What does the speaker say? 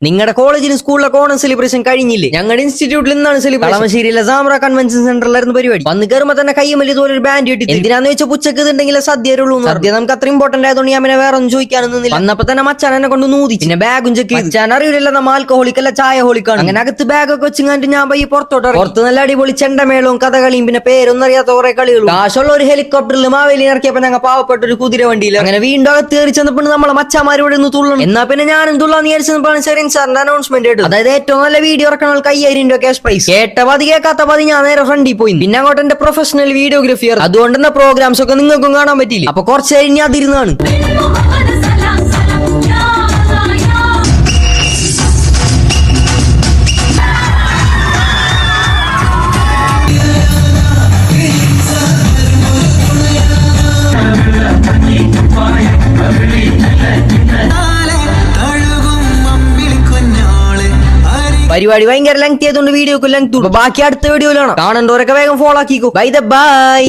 നിങ്ങളുടെ കോളേജിലും സ്കൂളിലൊക്കെ ഓണം സെലിബ്രേഷൻ കഴിഞ്ഞില്ലേ? ഞങ്ങളുടെ ഇൻസ്റ്റിറ്റ്യൂട്ടിൽ നിന്നാണ് സെലിബ്രേഷൻ. കളമശ്ശേരിയിലെ സാമ്ര കൺവെൻഷൻ സെന്ററിലായിരുന്നു പരിപാടി. വന്ന് കയറുമ്പോ തന്നെ കയ്യുമല്ലി ഇതുപോലെ ഒരു ബാൻഡ് കിട്ടി. എന്തിനാന്ന് വെച്ചാൽ ഉച്ചക്ക് ഇതുണ്ടെങ്കിൽ സദ്യയുള്ളൂ. സദ്യ നമുക്ക് അത്ര ഇമ്പോർട്ടന്റ് ആയതുകൊണ്ട് ഞാൻ വേറെ ഒന്നും ചോദിക്കാനൊന്നും. വന്നപ്പോ തന്നെ മച്ചാൻ എന്നെ കൊണ്ട് നൂതി. പിന്നെ ബാഗും ചെക്ക് മച്ചാൻ അറിയില്ല നമ്മ ആൽക്കഹോളിക്കല്ല ചായ ഹോളിക്കാണ്. അങ്ങനെ അകത്ത് ബാഗൊക്കെ വെച്ചിങ്ങാണ്ട് ഞാൻ പോയി പുറത്തോട്ട്. പുറത്ത് നല്ല അടിപൊളി ചെണ്ടമേളവും കഥകളിയും പിന്നെ പേരൊന്നും അറിയാത്ത കുറെ കളികളും. കാശുള്ള ഒരു ഹെലികോപ്റ്ററിൽ മാവേലി ഇറക്കിയപ്പോ ഞങ്ങൾ പാവപ്പെട്ട ഒരു കുതിര വണ്ടിയിൽ. അങ്ങനെ വീണ്ടും അകത്ത് കയറി ചെന്നപ്പോൾ നമ്മളെ മച്ചാമാരോട് ഒന്ന് തുള്ളണം. എന്നാ പിന്നെ ഞാനും തുള്ളാന്ന് വിചാരിച്ചപ്പോൾ ചെറിയ സാറിന്റെ അനൗൺസ്മെന്റ്. അതായത് ഏറ്റവും നല്ല വീഡിയോ ഇറക്കണ 5000 രൂപ ക്യാഷ് പ്രൈസ്. കേട്ട പതി കേൾക്കാത്ത പതി ഞാൻ നേരെ ഫ്രണ്ടിൽ പോയി. പിന്നെ അങ്ങോട്ട് എന്റെ പ്രൊഫഷണൽ വീഡിയോഗ്രാഫിയർ. അതുകൊണ്ട് തന്നെ പ്രോഗ്രാംസ് ഒക്കെ നിങ്ങൾക്കും കാണാൻ പറ്റില്ല. അപ്പൊ കുറച്ച് കഴിഞ്ഞ് അതിരുന്നാണ്. പരിപാടി ഭയങ്കര ലെങ്ത് ആയതുകൊണ്ട് വീഡിയോക്ക് ലെങ്ത്. ബാക്കി അടുത്ത വീഡിയോയിലാണ് കാണണ്ടവരൊക്കെ വേഗം ഫോളോ ആക്കിക്കോ. ബൈ.